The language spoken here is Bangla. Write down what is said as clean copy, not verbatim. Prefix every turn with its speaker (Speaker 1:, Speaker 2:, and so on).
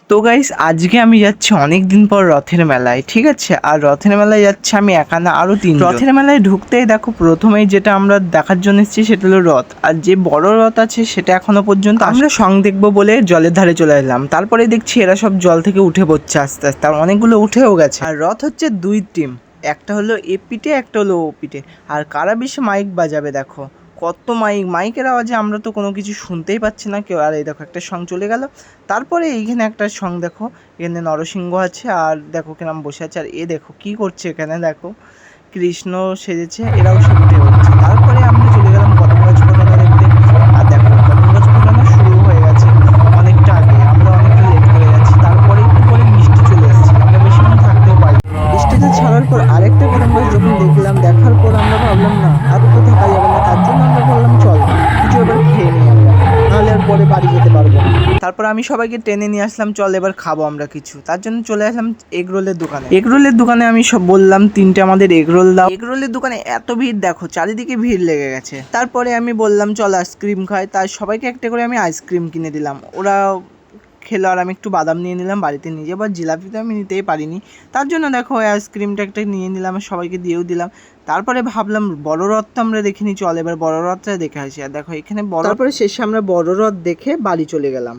Speaker 1: তো গাইস আজকে আমি যাচ্ছি অনেক দিন পর রথের মেলায়, ঠিক আছে। আর রথের মেলায় যাচ্ছি আমি একা না, আরও তিন। রথের মেলায় ঢুকতেই দেখো প্রথমেই যেটা আমরা দেখার জন্য এসেছি সেটা হলো রথ। আর যে বড় রথ আছে সেটা এখনো পর্যন্ত আমরা সং দেখবো বলে জলের ধারে চলে এলাম। তারপরে দেখছি এরা সব জল থেকে উঠে পড়ছে আস্তে আস্তে, আর অনেকগুলো উঠেও গেছে। আর রথ হচ্ছে দুই টিম, একটা হলো এ পিঠে একটা হলো ও পিঠে। আর কারা বেশি মাইক বাজাবে দেখো, কত মাইকের আওয়াজে আমরা তো কোনো কিছু শুনতেই পাচ্ছি না কেউ। আর এই দেখো একটা সং চলে গেল। তারপরে এইখানে একটা সং দেখো, এখানে নরসিংহ আছে আর দেখো কিরম বসে আছে। আর এ দেখো কি করছে এখানে, দেখো কৃষ্ণ সেজেছে, এরাও সব উঠে হচ্ছে। তারপরে আমরা চলে গেলাম কদম গাছ ফোটানো দেখতে। আর দেখো কদম গাছ ফোটানো শুরু হয়ে গেছে অনেকটা আগে, আমরা অনেকটা লেট করে যাচ্ছি। তারপরে একটু পরে বৃষ্টি চলে এসেছে, আমরা বেশিক্ষণ থাকতেও পারি। বৃষ্টিতে ছাড়ার পর আরেকটা কদম গাছ যখন দেখলাম, দেখার পর আমরা ভাবলাম না আর তো থাকা যাবে না, তার জন্য আমরা বললাম চল কিছু এবার খেয়ে নিই আমরা, নাহলে আর পরে বাড়ি যেতে পারবো না। তারপর আমি সবাইকে টেনে নিয়ে আসলাম, চল এবার খাবো আমরা কিছু। তার জন্য চলে আসলাম এগরোলের দোকানে। এগরোলের দোকানে আমি সব বললাম তিনটে আমাদের এগরোল দাও। এগরোলের দোকানে এত ভিড় দেখো, চারিদিকে ভিড় লেগে গেছে। তারপরে আমি বললাম চল আইসক্রিম খাই, তাই সবাইকে একটা করে আমি আইসক্রিম কিনে দিলাম। ওরা খেলো আর আমি একটু বাদাম নিয়ে নিলাম বাড়িতে নিয়ে যাবো। আর জিলাপি তো আমি নিতেই পারিনি, তার জন্য দেখো ওই আইসক্রিমটা একটা নিয়ে নিলাম আর সবাইকে দিয়েও দিলাম। তারপরে ভাবলাম বড় রথটা আমরা দেখিনি, চল এবার বড় রথটা দেখে আসি। আর দেখো এখানে বড়, তারপরে শেষে আমরা বড় রথ দেখে বাড়ি চলে গেলাম।